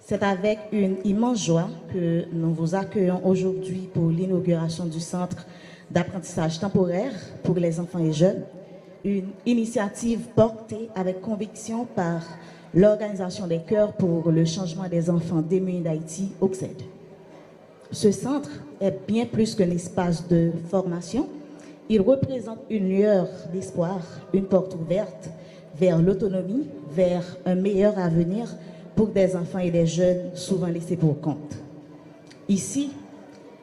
C'est avec une immense joie que nous vous accueillons aujourd'hui pour l'inauguration du Centre d'apprentissage temporaire pour les enfants et jeunes, une initiative portée avec conviction par l'Organisation des cœurs pour le changement des enfants démunis d'Haïti, OCSED. Ce centre est bien plus qu'un espace de formation. Il représente une lueur d'espoir, une porte ouverte vers l'autonomie, vers un meilleur avenir pour des enfants et des jeunes souvent laissés pour compte. Ici,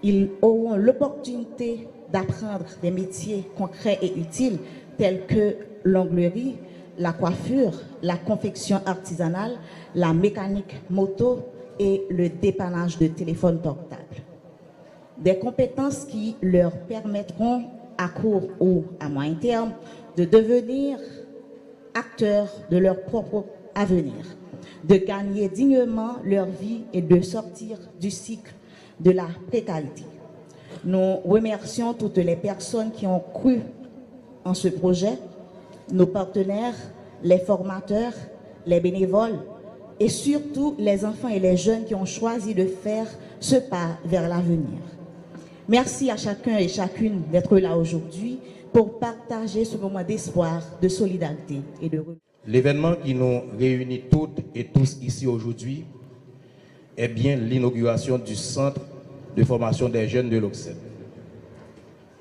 ils auront l'opportunité d'apprendre des métiers concrets et utiles tels que l'onglerie, la coiffure, la confection artisanale, la mécanique moto et le dépannage de téléphones portables. Des compétences qui leur permettront à court ou à moyen terme de devenir acteurs de leur propre avenir, de gagner dignement leur vie et de sortir du cycle de la précarité. Nous remercions toutes les personnes qui ont cru en ce projet, nos partenaires, les formateurs, les bénévoles et surtout les enfants et les jeunes qui ont choisi de faire ce pas vers l'avenir. Merci à chacun et chacune d'être là aujourd'hui pour partager ce moment d'espoir, de solidarité et de remerciement. L'événement qui nous réunit toutes et tous ici aujourd'hui est bien l'inauguration du Centre de formation des jeunes de l'OCSED.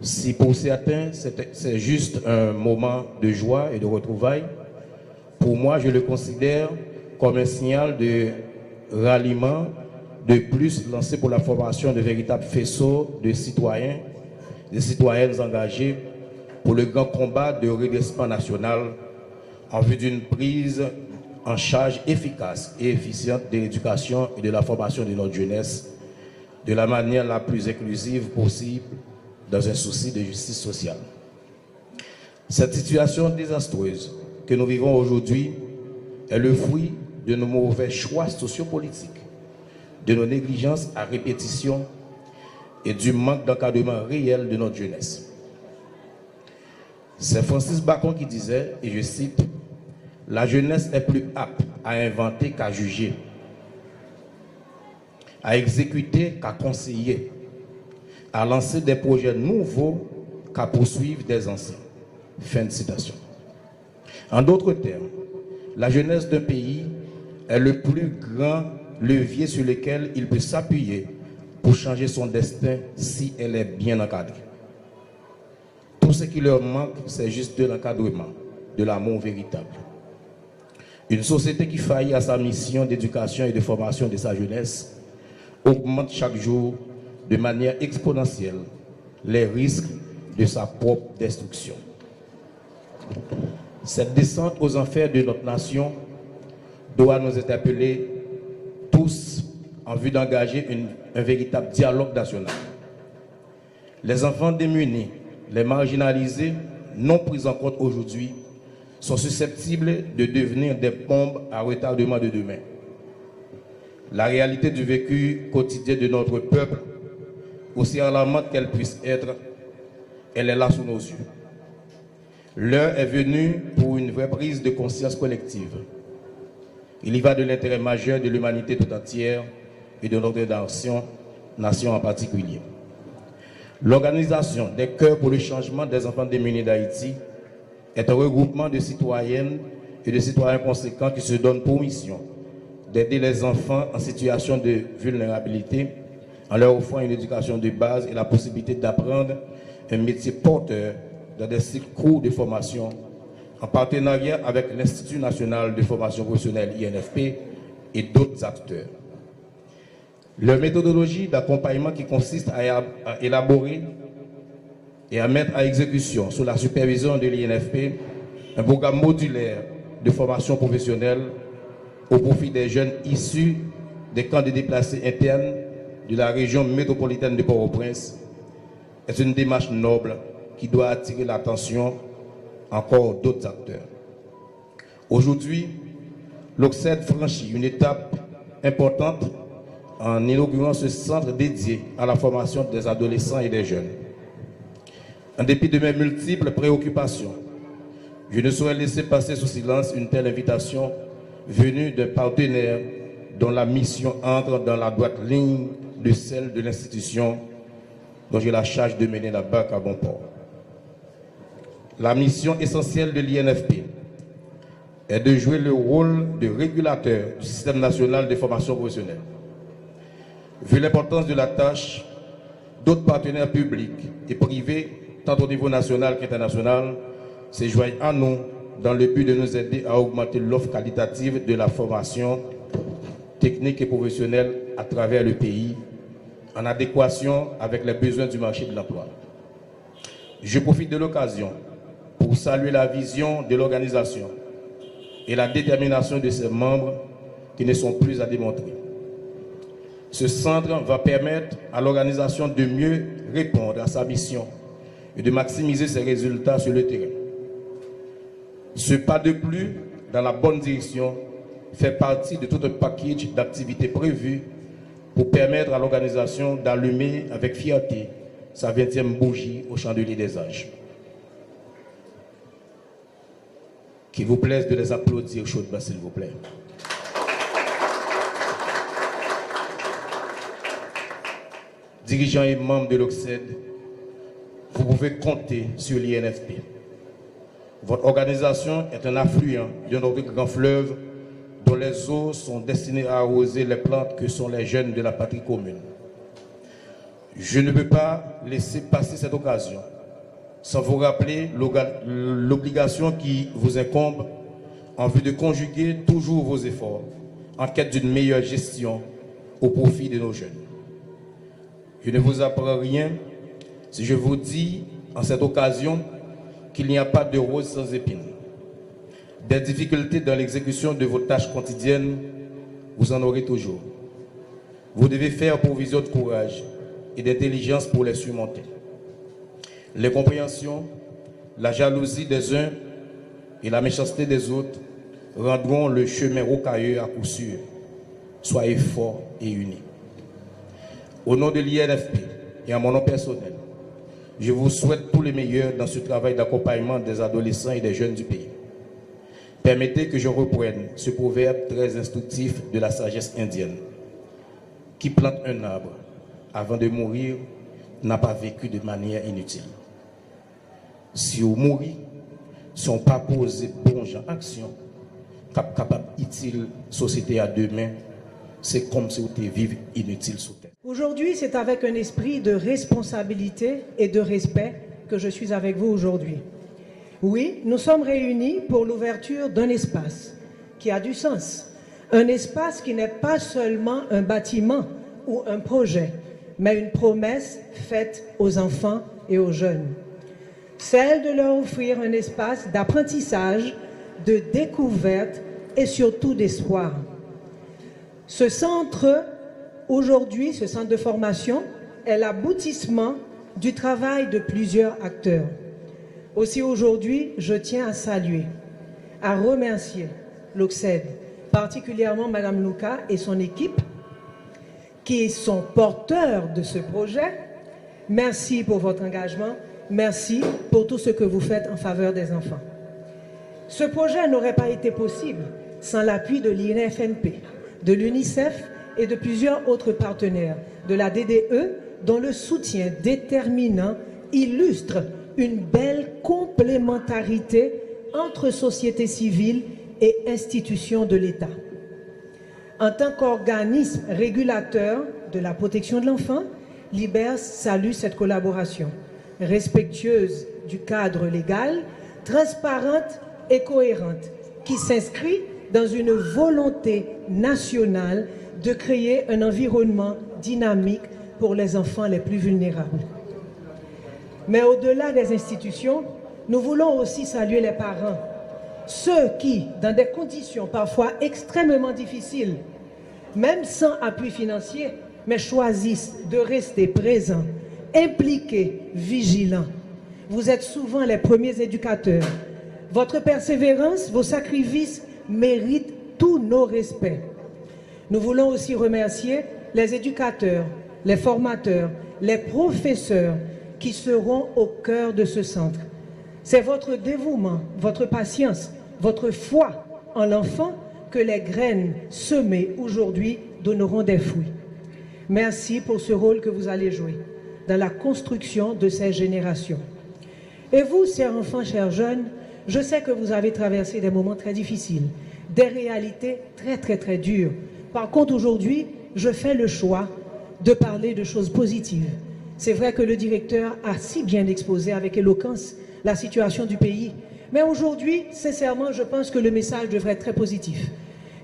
Si pour certains, c'est juste un moment de joie et de retrouvailles, pour moi, je le considère comme un signal de ralliement, de plus lancé pour la formation de véritables faisceaux de citoyens, de citoyennes engagées pour le grand combat de redressement national en vue d'une prise en charge efficace et efficiente de l'éducation et de la formation de notre jeunesse de la manière la plus inclusive possible dans un souci de justice sociale. Cette situation désastreuse que nous vivons aujourd'hui est le fruit de nos mauvais choix sociopolitiques, de nos négligences à répétition et du manque d'encadrement réel de notre jeunesse. C'est Francis Bacon qui disait, et je cite, « La jeunesse est plus apte à inventer qu'à juger, à exécuter qu'à conseiller, à lancer des projets nouveaux qu'à poursuivre des anciens. » Fin de citation. En d'autres termes, la jeunesse d'un pays est le plus grand levier sur lequel il peut s'appuyer pour changer son destin si elle est bien encadrée. Tout ce qui leur manque, c'est juste de l'encadrement, de l'amour véritable. Une société qui faillit à sa mission d'éducation et de formation de sa jeunesse augmente chaque jour de manière exponentielle les risques de sa propre destruction. Cette descente aux enfers de notre nation doit nous interpeller tous en vue d'engager un véritable dialogue national. Les enfants démunis, les marginalisés, non pris en compte aujourd'hui, sont susceptibles de devenir des bombes à retardement de demain. La réalité du vécu quotidien de notre peuple, aussi alarmante qu'elle puisse être, elle est là sous nos yeux. L'heure est venue pour une vraie prise de conscience collective. Il y va de l'intérêt majeur de l'humanité tout entière et de notre nation en particulier. L'organisation des cœurs pour le changement des enfants démunis d'Haïti est un regroupement de citoyennes et de citoyens conséquents qui se donnent pour mission d'aider les enfants en situation de vulnérabilité en leur offrant une éducation de base et la possibilité d'apprendre un métier porteur dans des cycles courts de formation en partenariat avec l'Institut national de formation professionnelle INFP et d'autres acteurs. Leur méthodologie d'accompagnement qui consiste à élaborer et à mettre à exécution sous la supervision de l'INFP un programme modulaire de formation professionnelle au profit des jeunes issus des camps de déplacés internes de la région métropolitaine de Port-au-Prince est une démarche noble qui doit attirer l'attention encore d'autres acteurs. Aujourd'hui, l'OCSED franchit une étape importante en inaugurant ce centre dédié à la formation des adolescents et des jeunes. En dépit de mes multiples préoccupations, je ne saurais laisser passer sous silence une telle invitation venue d'un partenaire dont la mission entre dans la droite ligne de celle de l'institution dont j'ai la charge de mener la barque à bon port. La mission essentielle de l'INFP est de jouer le rôle de régulateur du système national de formation professionnelle. Vu l'importance de la tâche, d'autres partenaires publics et privés, tant au niveau national qu'international, se joignent à nous dans le but de nous aider à augmenter l'offre qualitative de la formation technique et professionnelle à travers le pays, en adéquation avec les besoins du marché de l'emploi. Je profite de l'occasion pour saluer la vision de l'organisation et la détermination de ses membres qui ne sont plus à démontrer. Ce centre va permettre à l'organisation de mieux répondre à sa mission et de maximiser ses résultats sur le terrain. Ce pas de plus dans la bonne direction fait partie de tout un package d'activités prévues pour permettre à l'organisation d'allumer avec fierté sa 20e bougie au chandelier des âges. Qu'il vous plaise de les applaudir chaudement, s'il vous plaît. Dirigeants et membres de l'OCSED, vous pouvez compter sur l'INFP. Votre organisation est un affluent de notre grand fleuve dont les eaux sont destinées à arroser les plantes que sont les jeunes de la patrie commune. Je ne peux pas laisser passer cette occasion sans vous rappeler l'obligation qui vous incombe en vue de conjuguer toujours vos efforts en quête d'une meilleure gestion au profit de nos jeunes. Je ne vous apprends rien si je vous dis en cette occasion qu'il n'y a pas de rose sans épines. Des difficultés dans l'exécution de vos tâches quotidiennes, vous en aurez toujours. Vous devez faire provision de courage et d'intelligence pour les surmonter. L'incompréhension, la jalousie des uns et la méchanceté des autres rendront le chemin rocailleux à coup sûr. Soyez forts et unis. Au nom de l'INFP et en mon nom personnel, je vous souhaite tout le meilleur dans ce travail d'accompagnement des adolescents et des jeunes du pays. Permettez que je reprenne ce proverbe très instructif de la sagesse indienne. Qui plante un arbre avant de mourir n'a pas vécu de manière inutile. Si vous mourrez, si on pas posé bon gens action, capable utile société à demain, c'est comme si vous étiez vivre inutile sous terre. Aujourd'hui, c'est avec un esprit de responsabilité et de respect que je suis avec vous aujourd'hui. Oui, nous sommes réunis pour l'ouverture d'un espace qui a du sens. Un espace qui n'est pas seulement un bâtiment ou un projet, mais une promesse faite aux enfants et aux jeunes. Celle de leur offrir un espace d'apprentissage, de découverte et surtout d'espoir. Ce centre, aujourd'hui, ce centre de formation, est l'aboutissement du travail de plusieurs acteurs. Aussi aujourd'hui, je tiens à saluer, à remercier l'OCSED, particulièrement Mme Louka et son équipe, qui sont porteurs de ce projet. Merci pour votre engagement, merci pour tout ce que vous faites en faveur des enfants. Ce projet n'aurait pas été possible sans l'appui de l'INFNP, de l'UNICEF et de plusieurs autres partenaires, de la DDE, dont le soutien déterminant illustre une belle complémentarité entre société civile et institutions de l'État. En tant qu'organisme régulateur de la protection de l'enfant, l'IBERS salue cette collaboration, respectueuse du cadre légal, transparente et cohérente, qui s'inscrit dans une volonté nationale de créer un environnement dynamique pour les enfants les plus vulnérables. Mais au-delà des institutions, nous voulons aussi saluer les parents, ceux qui, dans des conditions parfois extrêmement difficiles, même sans appui financier, mais choisissent de rester présents, impliqués, vigilants. Vous êtes souvent les premiers éducateurs. Votre persévérance, vos sacrifices méritent tous nos respects. Nous voulons aussi remercier les éducateurs, les formateurs, les professeurs qui seront au cœur de ce centre. C'est votre dévouement, votre patience, votre foi en l'enfant que les graines semées aujourd'hui donneront des fruits. Merci pour ce rôle que vous allez jouer dans la construction de ces générations. Et vous, chers enfants, chers jeunes, je sais que vous avez traversé des moments très difficiles, des réalités très dures. Par contre, aujourd'hui, je fais le choix de parler de choses positives. C'est vrai que le directeur a si bien exposé avec éloquence la situation du pays. Mais aujourd'hui, sincèrement, je pense que le message devrait être très positif.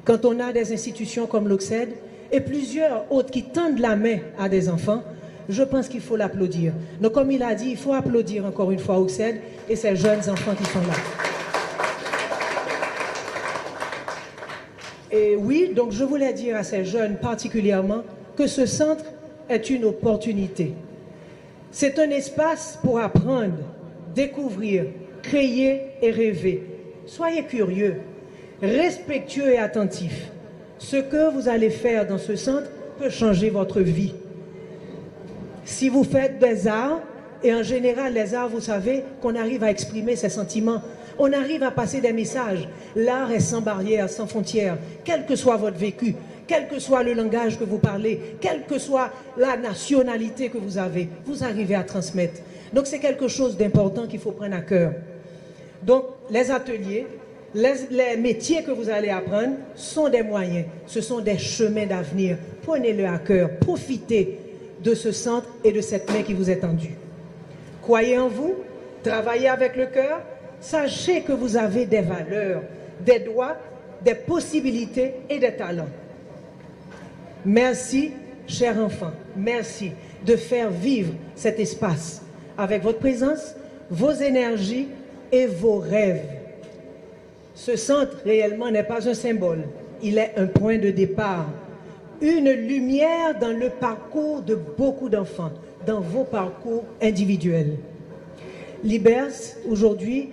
Quand on a des institutions comme l'OCSED et plusieurs autres qui tendent la main à des enfants, je pense qu'il faut l'applaudir. Donc, comme il a dit, il faut applaudir encore une fois l'OCSED et ces jeunes enfants qui sont là. Et oui, donc je voulais dire à ces jeunes particulièrement que ce centre est une opportunité. C'est un espace pour apprendre, découvrir, créer et rêver. Soyez curieux, respectueux et attentifs. Ce que vous allez faire dans ce centre peut changer votre vie. Si vous faites des arts, et en général les arts, vous savez qu'on arrive à exprimer ses sentiments, on arrive à passer des messages. L'art est sans barrière, sans frontières, quel que soit votre vécu, quel que soit le langage que vous parlez, quelle que soit la nationalité que vous avez, vous arrivez à transmettre. Donc c'est quelque chose d'important qu'il faut prendre à cœur. Donc les ateliers, les métiers que vous allez apprendre sont des moyens, ce sont des chemins d'avenir. Prenez-le à cœur, profitez de ce centre et de cette main qui vous est tendue. Croyez en vous, travaillez avec le cœur, sachez que vous avez des valeurs, des droits, des possibilités et des talents. Merci, chers enfants, merci de faire vivre cet espace avec votre présence, vos énergies et vos rêves. Ce centre réellement n'est pas un symbole, il est un point de départ, une lumière dans le parcours de beaucoup d'enfants, dans vos parcours individuels. Libers, aujourd'hui,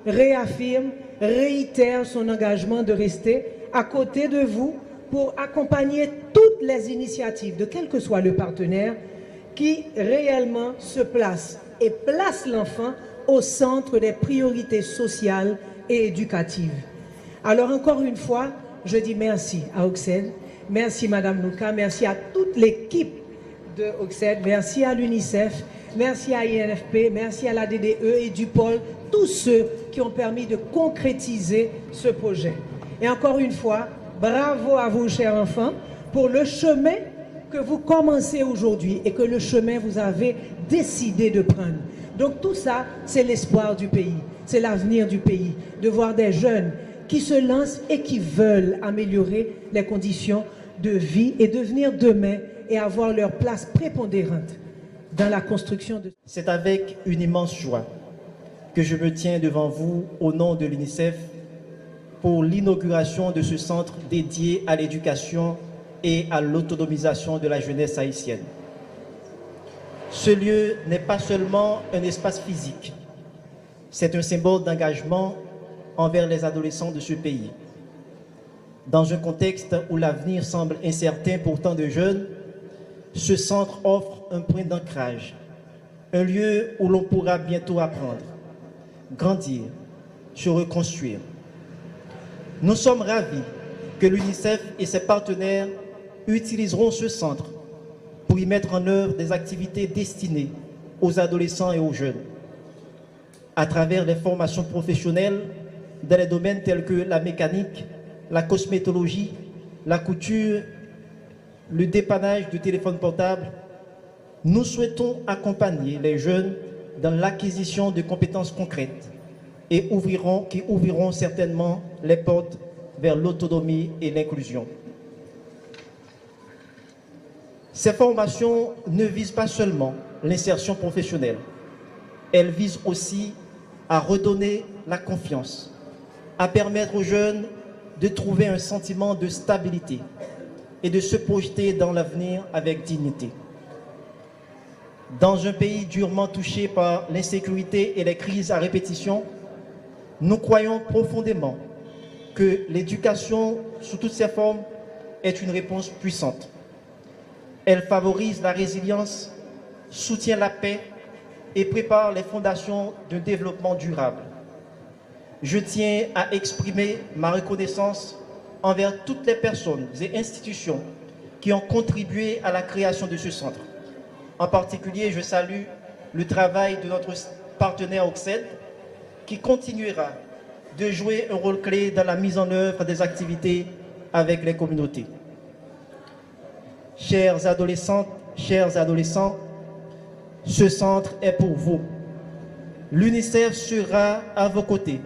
réaffirme, réitère son engagement de rester à côté de vous pour accompagner toutes les initiatives, de quel que soit le partenaire, qui réellement se place et place l'enfant au centre des priorités sociales et éducatives. Alors encore une fois, je dis merci à OCSED, merci Madame Louka, merci à toute l'équipe de OCSED, merci à l'UNICEF, merci à INFP, merci à la DDE et du pôle, tous ceux qui ont permis de concrétiser ce projet. Et encore une fois, bravo à vous, chers enfants, pour le chemin que vous commencez aujourd'hui et que le chemin vous avez décidé de prendre. Donc tout ça, c'est l'espoir du pays, c'est l'avenir du pays, de voir des jeunes qui se lancent et qui veulent améliorer les conditions de vie et devenir demain et avoir leur place prépondérante dans la construction de... C'est avec une immense joie que je me tiens devant vous au nom de l'UNICEF pour l'inauguration de ce centre dédié à l'éducation et à l'autonomisation de la jeunesse haïtienne. Ce lieu n'est pas seulement un espace physique, c'est un symbole d'engagement envers les adolescents de ce pays. Dans un contexte où l'avenir semble incertain pour tant de jeunes, ce centre offre un point d'ancrage, un lieu où l'on pourra bientôt apprendre, grandir, se reconstruire. Nous sommes ravis que l'UNICEF et ses partenaires utiliseront ce centre pour y mettre en œuvre des activités destinées aux adolescents et aux jeunes, à travers les formations professionnelles dans les domaines tels que la mécanique, la cosmétologie, la couture, le dépannage du téléphone portable. Nous souhaitons accompagner les jeunes dans l'acquisition de compétences concrètes et qui ouvriront certainement les portes vers l'autonomie et l'inclusion. Ces formations ne visent pas seulement l'insertion professionnelle, elles visent aussi à redonner la confiance, à permettre aux jeunes de trouver un sentiment de stabilité et de se projeter dans l'avenir avec dignité. Dans un pays durement touché par l'insécurité et les crises à répétition, nous croyons profondément que l'éducation sous toutes ses formes est une réponse puissante. Elle favorise la résilience, soutient la paix et prépare les fondations d'un développement durable. Je tiens à exprimer ma reconnaissance envers toutes les personnes et institutions qui ont contribué à la création de ce centre. En particulier, je salue le travail de notre partenaire OCSED qui continuera de jouer un rôle clé dans la mise en œuvre des activités avec les communautés. Chères adolescentes, chers adolescents, ce centre est pour vous. L'UNICEF sera à vos côtés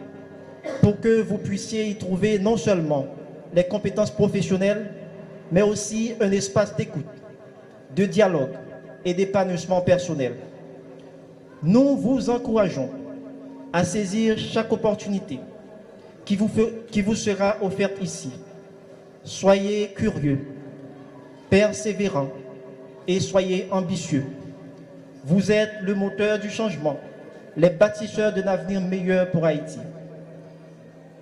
pour que vous puissiez y trouver non seulement les compétences professionnelles, mais aussi un espace d'écoute, de dialogue et d'épanouissement personnel. Nous vous encourageons à saisir chaque opportunité qui vous sera offerte ici. Soyez curieux, persévérants et soyez ambitieux. Vous êtes le moteur du changement, les bâtisseurs d'un avenir meilleur pour Haïti.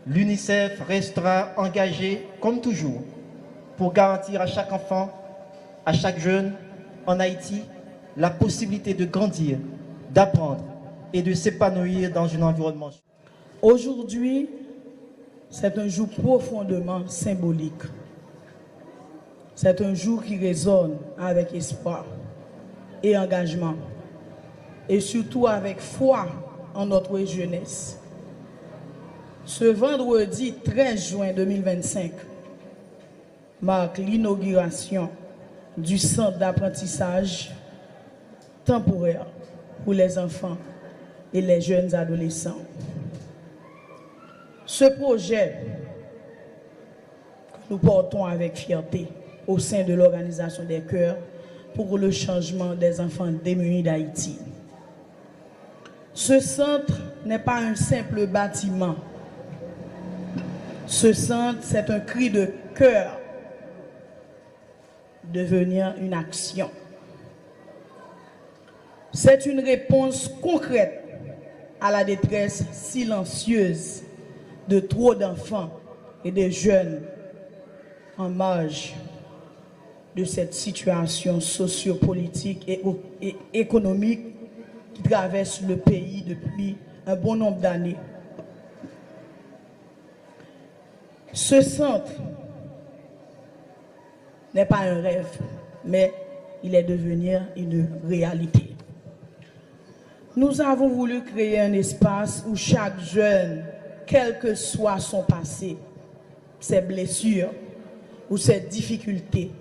L'UNICEF restera engagé, comme toujours, pour garantir à chaque enfant, à chaque jeune en Haïti, la possibilité de grandir, d'apprendre et de s'épanouir dans un environnement. Aujourd'hui, c'est un jour profondément symbolique. C'est un jour qui résonne avec espoir et engagement, et surtout avec foi en notre jeunesse. Ce vendredi 13 juin 2025 marque l'inauguration du centre d'apprentissage temporaire pour les enfants et les jeunes adolescents. Ce projet que nous portons avec fierté au sein de l'Organisation des Cœurs pour le changement des enfants démunis d'Haïti. Ce centre n'est pas un simple bâtiment. Ce centre, c'est un cri de cœur devenir une action. C'est une réponse concrète à la détresse silencieuse de trop d'enfants et de jeunes en marge de cette situation sociopolitique et économique qui traverse le pays depuis un bon nombre d'années. Ce centre n'est pas un rêve, mais il est devenu une réalité. Nous avons voulu créer un espace où chaque jeune, quel que soit son passé, ses blessures ou ses difficultés,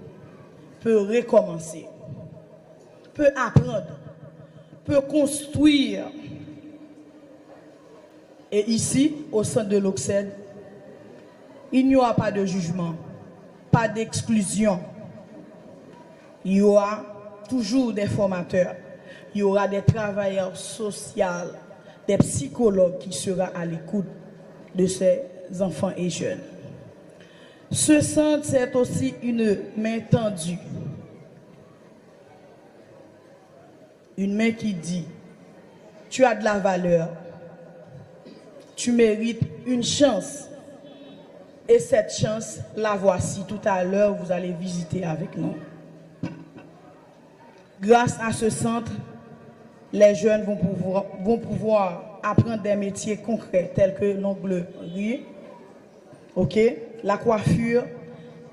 peut recommencer, peut apprendre, peut construire. Et ici, au centre de l'OCSED, il n'y aura pas de jugement, pas d'exclusion. Il y aura toujours des formateurs, il y aura des travailleurs sociaux, des psychologues qui seront à l'écoute de ces enfants et jeunes. Ce centre, c'est aussi une main tendue. Une main qui dit, tu as de la valeur, tu mérites une chance. Et cette chance, la voici tout à l'heure, vous allez visiter avec nous. Grâce à ce centre, les jeunes vont pouvoir apprendre des métiers concrets tels que l'onglerie, la coiffure,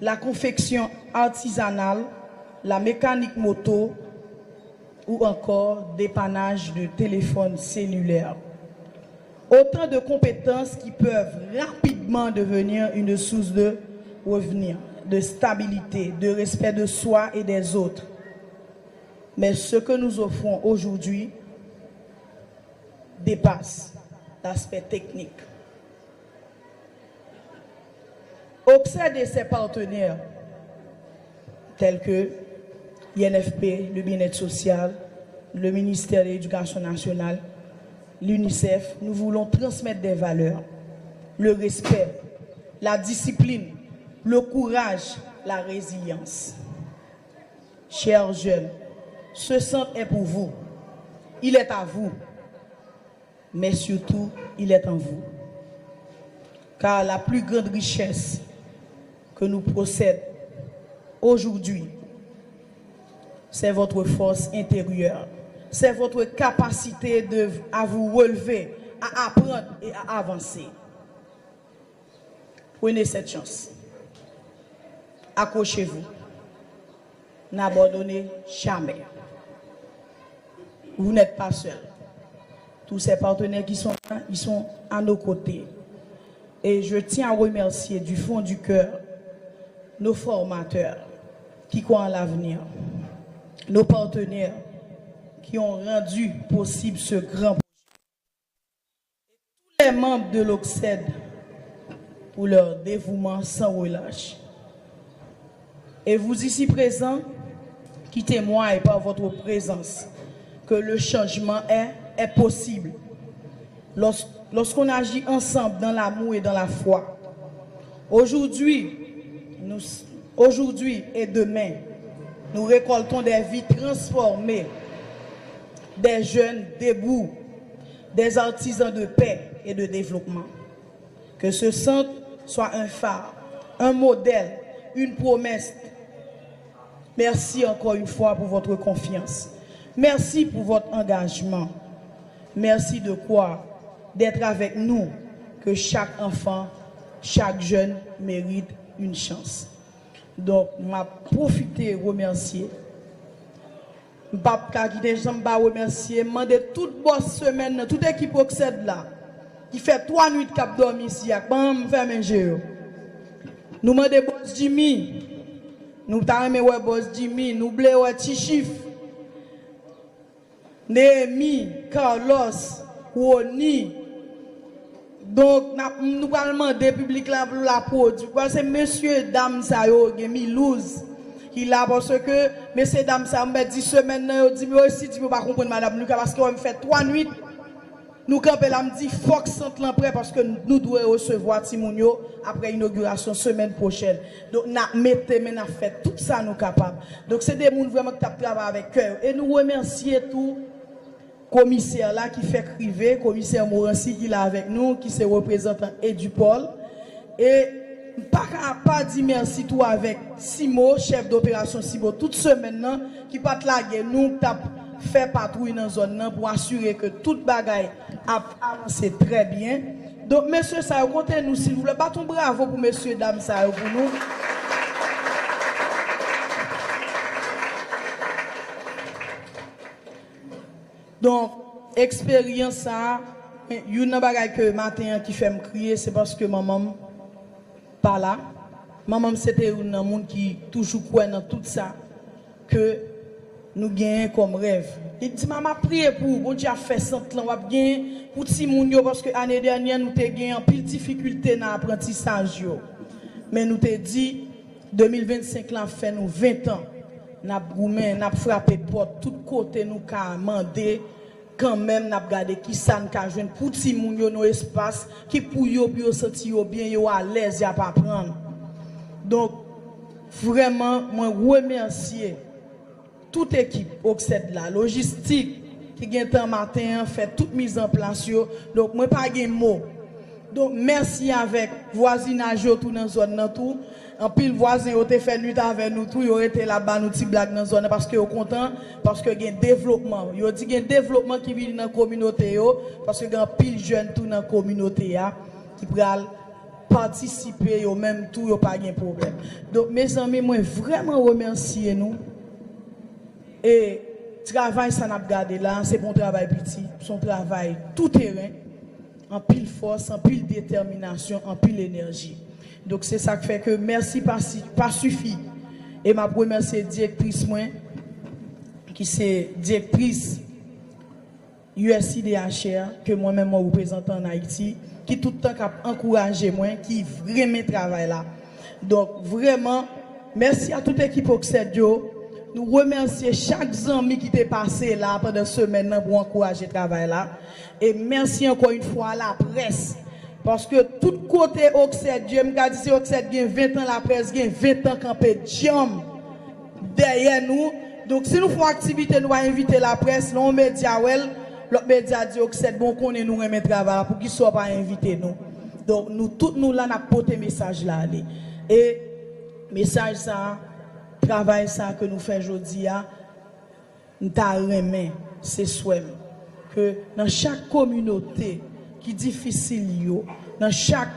la confection artisanale, la mécanique moto ou encore dépannage de téléphones cellulaires. Autant de compétences qui peuvent rapidement devenir une source de revenus, de stabilité, de respect de soi et des autres. Mais ce que nous offrons aujourd'hui dépasse l'aspect technique. OCSED et ses partenaires, tels que l'INFP, le bien-être social, le ministère de l'Éducation nationale, l'UNICEF, nous voulons transmettre des valeurs, le respect, la discipline, le courage, la résilience. Chers jeunes, ce centre est pour vous, il est à vous, mais surtout, il est en vous. Car la plus grande richesse que nous possédons aujourd'hui, c'est votre force intérieure. C'est votre capacité à vous relever, à apprendre et à avancer. Prenez cette chance. accrochez-vous. N'abandonnez jamais. Vous n'êtes pas seul. Tous ces partenaires qui sont là, ils sont à nos côtés. Et je tiens à remercier du fond du cœur nos formateurs qui croient en l'avenir, nos partenaires qui ont rendu possible ce grand projet, et tous les membres de l'OCSED pour leur dévouement sans relâche. Et vous ici présents, qui témoignent par votre présence que le changement est possible. Lorsqu'on agit ensemble dans l'amour et dans la foi. Aujourd'hui et demain, nous récoltons des vies transformées, des jeunes debout, des artisans de paix et de développement. Que ce centre soit un phare, un modèle, une promesse. Merci encore une fois pour votre confiance. Merci pour votre engagement. Merci de quoi d'être avec nous, que chaque enfant, chaque jeune mérite une chance. Donc, je vais profiter et remercier. Je vais remercier, demander toute bonne semaine, toute équipe OCSED là, qui fait 3 nuits de cap dormi ici, nous faire manger. Nous demandons boss Jimmy, nous avons boss Jimmy, nous voulons Tichif, Néhémie, Carlos, Roni. Donc, nous allons demander public là pour la produire. C'est monsieur, dame, ça y est, Milouz. Il a parce que, messieurs, dames, ça me dit semaine, il dit, mais aussi, tu ne peux pas comprendre, madame Lucas, parce qu'on me fait 3 nuits. Nous, quand elle me dit, faut que ça prêt parce que nous devons recevoir Timounio après l'inauguration semaine prochaine. Donc, nous mettons, nous fait tout ça, nous capables. Donc, c'est des gens vraiment qui travaillent avec cœur. Et nous remercions tout commissaire là qui fait criver, commissaire Morancy qui est là avec nous, qui se représentant Edupol. Et pas dire merci tout avec Simo, chef d'opération Simo, toute semaine là, qui pas laguer nous t'a fait patrouille dans la zone pour assurer que toute bagaille a avancé très bien. Donc messieurs ça comptez nous s'il vous plaît, battons bravo pour messieurs dames ça pour nous. Donc expérience ça, une bagaille que matin qui fait me crier, c'est parce que maman pas là. Maman c'était un monde qui toujours croit dans tout ça que nous gagnons comme rêve. Il dit maman priez pour bon Dieu a fait centre là, on va gagner pour Timounio parce que l'année dernière nous t'ai gagné en pile difficulté dans l'apprentissage yo. Mais nous t'ai dit 2025 là fait nous 20 ans. N'a goumé, n'a frappé porte tout côté nous ka mandé quand même n'a regardé qui ça nous ka joindre pour Timounio nos espace qui pour yo puis sentir yo bien yo à l'aise y a pas prendre. Donc vraiment moi remercier toute équipe OCSED la logistique qui gagne temps matin fait toute mise en place yo. Donc moi pas gain mot. Donc merci avec voisinage tout dans zone nan tout. En pile voisin ont fait nuit avec nous tout, yo été là-bas nous petit blague dans zone parce que yo content parce que gain développement. Yo dit gain développement qui vient dans communauté yo parce que gain pile jeune tout dans communauté ya qui pral participer yo même tout yo pas gain problème. Donc mes amis moi vraiment remercier nous. Et travail ça n'a gardé là, c'est bon travail petit, son travail tout terrain, en pile force, en pile détermination, en pile énergie. Donc c'est ça qui fait que merci pas suffit. Et ma remercier directrice moi qui c'est directrice USIDHR que moi-même je représente en Haïti, qui tout le temps a encouragé moi, qui vraiment travaille là. Donc vraiment merci à toute l'équipe OCSED. Nous remercions chaque ami qui t'est passé là pendant semaine pour encourager le travail là. Et merci encore une fois à la presse. Parce que tout côté OCSED, je me dis OCSED a 20 ans, la presse a 20 ans campé jam derrière nous. Donc si nous faisons activité, nous allons inviter la presse, nous média l'autre média dit OCSED bon qu'on nous remet travail pour qu'ils ne soient pas invités nous. Donc nous tous nous là n'a porté message là aller. Et message ça travail ça que nous faisons aujourd'hui, nous remet c'est souhait que dans chaque communauté qui est difficile, dans chaque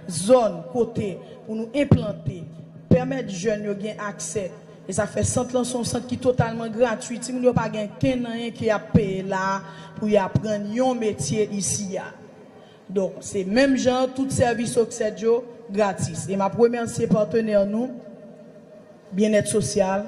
zone côté pour nous implanter, permettre aux jeunes d'avoir accès. Et ça fait centre son centre qui est totalement gratuit. Si vous n'avez pas quelqu'un qui a payé là pour y apprendre un métier ici. Donc, c'est même genre, tout service Oxedio gratis. Et ma première partenaire nous, Bien-être social,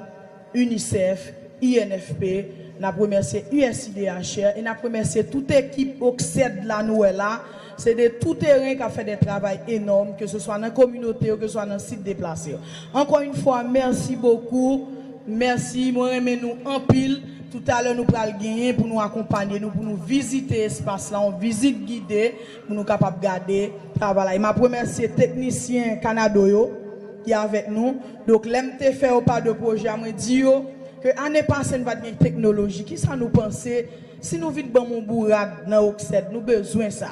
UNICEF, INFP, n'a remercié USIDHR et n'a remercié toute équipe Oxed la Noël là. C'est de tout terrain qui a fait des travaux énormes, que ce soit dans la communauté ou que ce soit dans le site déplacé. Encore une fois, merci beaucoup. Merci, moi remercie nous en pile. Tout à l'heure, nous allons gagner pour nous accompagner, pour nous visiter l'espace là, on visite guidée, pour nous capables de garder le travail. Et ma remercier technicien Canadoyo qui est avec nous. Donc, l'MT fait pas de projet, je dis que l'année passée, nous avons une technologie. Qui ça nous penser? Si nous vivons dans mon bourrade, dans Oxed, nous avons besoin de ça.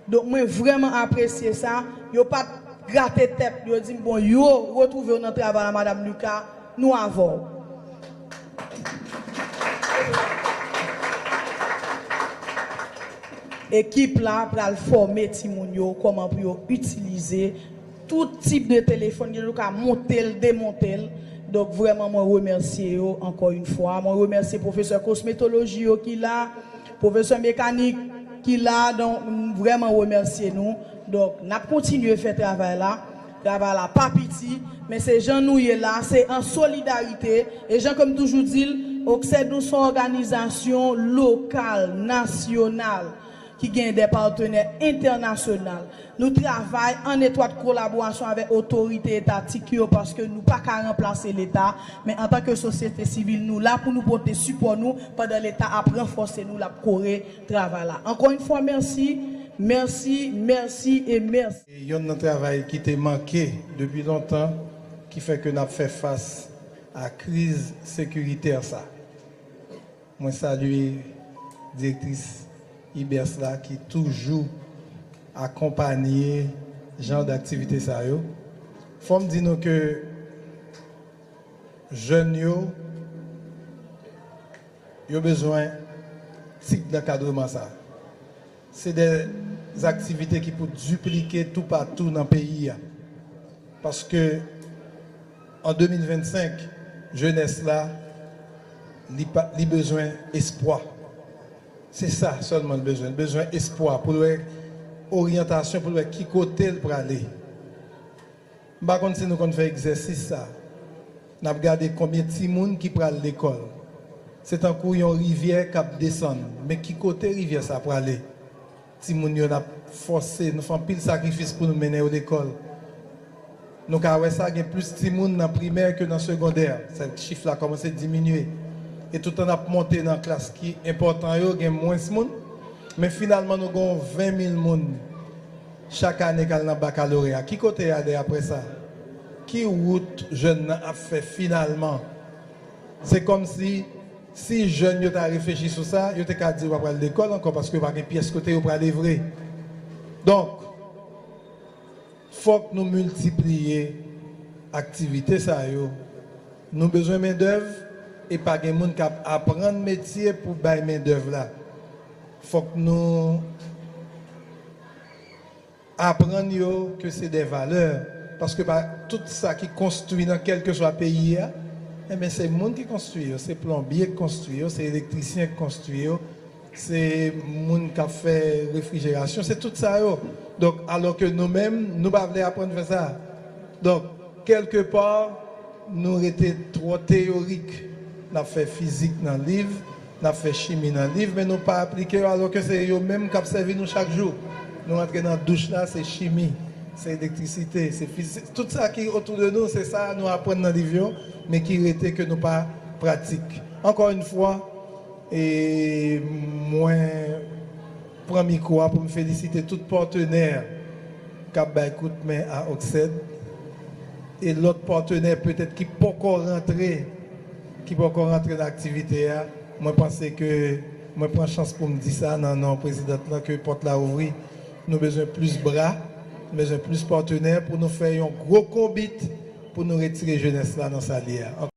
Donc, moi, vraiment apprécié ça. Yo pas gratter tête, yo dit bon, yo retrouver notre travail à Madame Lucas, nous avons. Équipe là pour former Timounio comment pour utiliser tout type de téléphone, yo ka monter, démonter. Donc vraiment moi remercier encore une fois, moi remercier professeur cosmétologie qui là, professeur mécanique qui là, donc vraiment remercier nous. Donc n'a continuer à faire travail là pas petit, mais ces gens nous y là, c'est en solidarité et gens comme toujours dit, Oxed nous sont organisation locale, nationale qui gagne des partenaires internationaux. Nous travaillons en étroite collaboration avec l'autorité étatique parce que nous ne pouvons pas remplacer l'État, mais en tant que société civile, nous là pour nous porter support nous pendant l'État a renforcer nous la corée travail là. Encore une fois, merci, merci, merci et merci. Il y a un travail qui était manqué depuis longtemps qui fait que nous avons fait face à la crise sécuritaire. Ça. Moi, salue la directrice IBES là qui toujours accompagné genre d'activité ça yo. Faut me dire que jeunes yo besoin type d'encadrement ça. C'est des activités qui peuvent dupliquer tout partout dans le pays parce que en 2025 jeunesse là li besoin espoir. C'est ça seulement le besoin espoir, pour orientation, pour qui côté pour aller. Par contre, si nous faisons exercice, ça, nous regardons combien de gens qui prennent l'école. C'est un coup, une rivière qui descend. Mais qui côté rivière ça pour aller? Si nous avons forcé, nous faisons pile de sacrifices pour nous mener à l'école. Nous avons ça, il y a plus de gens dans la primaire que dans la secondaire. Ce chiffre-là commence à diminuer. Et tout en a monté dans la classe qui est important, il y a moins de monde. Mais finalement, nous avons 20 000 personnes chaque année qui ont le baccalauréat. Qui côté aller après ça? Qui route jeune a fait finalement? C'est comme si jeune a réfléchi sur ça, il a dit qu'il va aller à l'école encore parce que il n'y a pas de pièce côté pour aller livrer. Donc, il faut que nous multiplions l'activité. Nous avons besoin de main-d'œuvre. Et pas de gens qui apprennent le métier pour bailler main d'œuvre là. Il faut que nous apprenions que c'est des valeurs. Parce que tout ça qui construit dans quel que soit le pays, c'est le monde qui construit. C'est plombier qui construit, c'est électricien qui construit, c'est le monde qui fait réfrigération, c'est tout ça. Donc, alors que nous-mêmes, nous ne pouvons pas apprendre à faire ça. Donc, quelque part, nous étions trop théoriques. Nous avons fait physique dans le livre, nous avons fait chimie dans le livre, mais nous n'avons pas appliqué alors que c'est eux-mêmes qui servent nous chaque jour. Nous entrons dans la douche là, c'est chimie, c'est électricité, c'est physique. Tout ça qui est autour de nous, c'est ça nous apprenons dans le livre, mais qui était que nous pas pratique. Encore une fois, et moi, prends micro pour me féliciter tous les partenaires qui ont écouté à Oxed et l'autre partenaire peut-être qui peut encore rentrer. Qui peut encore rentrer dans l'activité. Moi, je pense que moi, je prends chance pour me dire ça. Non, président, que porte la ouvrir. Nous avons besoin de plus de bras, nous avons besoin de plus de partenaires pour nous faire un gros combat pour nous retirer jeunesse là dans sa lière.